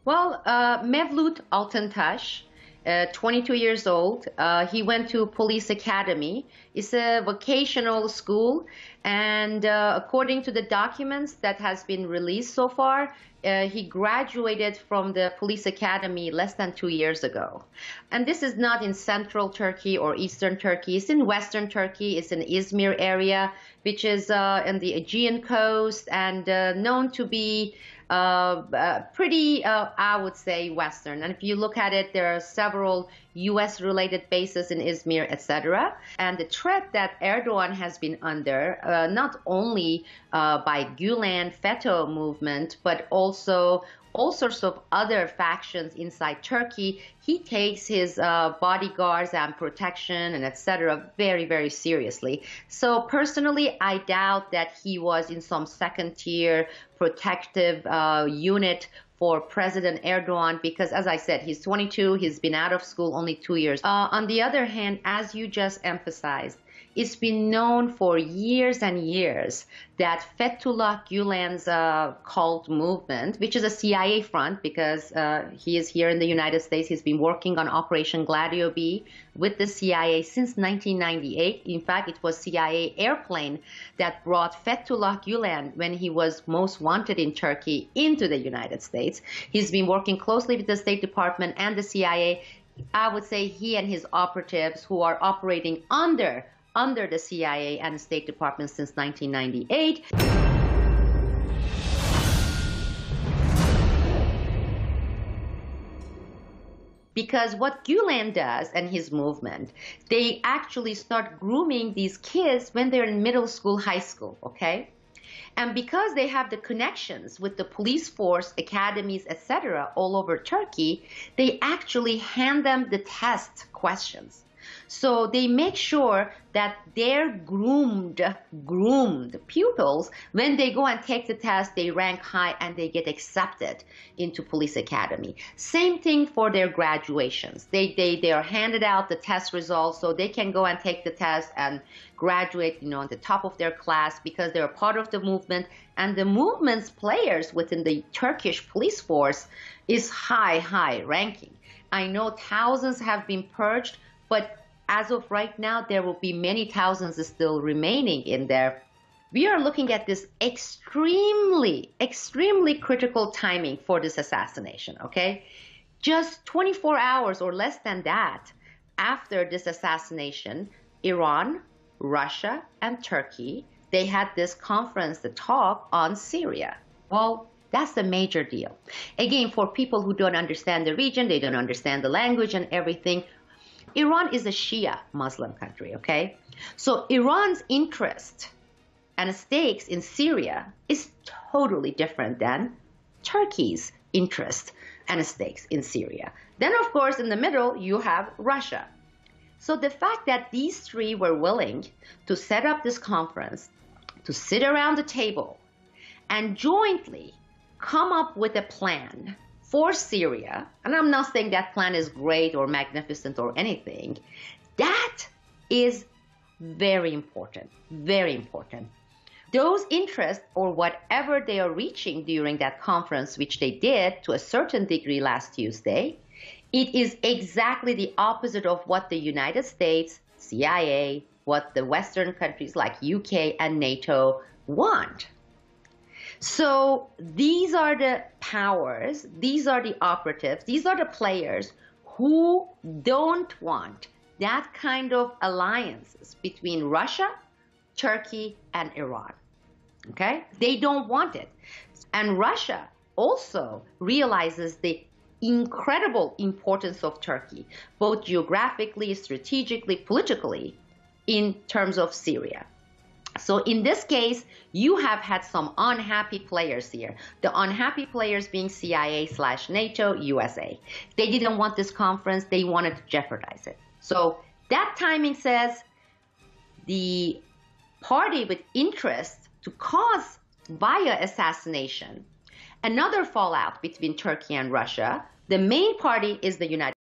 Well, Mevlut Altantash, 22 years old, he went to police academy. It's a vocational school, and according to the documents that has been released so far, he graduated from the police academy less than 2 years ago. And this is not in central Turkey or eastern Turkey. It's in western Turkey. It's in Izmir area, which is in the Aegean coast and known to be pretty, I would say, Western. And if you look at it, there are several U.S.-related bases in Izmir, etc. And the threat that Erdogan has been under, not only by Gülen FETÖ movement, but also all sorts of other factions inside Turkey, he takes his bodyguards and protection and etc. very, very seriously. So personally, I doubt that he was in some second-tier protective unit for President Erdogan because, as I said, he's 22, he's been out of school only 2 years. On the other hand, as you just emphasized, it's been known for years and years that Fethullah Gülen's cult movement, which is a CIA front because he is here in the United States, he's been working on Operation Gladio B with the CIA since 1998. In fact, it was CIA airplane that brought Fethullah Gülen when he was most wanted in Turkey into the United States. He's been working closely with the State Department and the CIA. I would say he and his operatives who are operating under the CIA and the State Department since 1998. Because what Gülen does and his movement, they actually start grooming these kids when they're in middle school, high school, okay? And because they have the connections with the police force, academies, etc. all over Turkey, they actually hand them the test questions. So they make sure that their groomed pupils, when they go and take the test, they rank high and they get accepted into police academy. Same thing for their graduations. They are handed out the test results so they can go and take the test and graduate, on the top of their class because they're part of the movement. And the movement's players within the Turkish police force is high ranking. I know thousands have been purged, but as of right now, there will be many thousands still remaining in there. We are looking at this extremely critical timing for this assassination, okay? Just 24 hours or less than that after this assassination, Iran, Russia, and Turkey, they had this conference to talk on Syria. Well, that's the major deal. Again, for people who don't understand the region, they don't understand the language and everything, Iran is a Shia Muslim country, okay? So Iran's interest and stakes in Syria is totally different than Turkey's interest and stakes in Syria. Then, of course, in the middle, you have Russia. So the fact that these three were willing to set up this conference, to sit around the table, and jointly come up with a plan for Syria, and I'm not saying that plan is great or magnificent or anything, that is very important, very important. Those interests or whatever they are reaching during that conference, which they did to a certain degree last Tuesday, it is exactly the opposite of what the United States, CIA, what the Western countries like UK and NATO want. So these are the powers, these are the operatives, these are the players who don't want that kind of alliances between Russia, Turkey, and Iran, okay? They don't want it. And Russia also realizes the incredible importance of Turkey, both geographically, strategically, politically, in terms of Syria. So in this case, you have had some unhappy players here. The unhappy players being CIA/NATO, USA. They didn't want this conference. They wanted to jeopardize it. So that timing says the party with interest to cause via assassination another fallout between Turkey and Russia, the main party is the United States.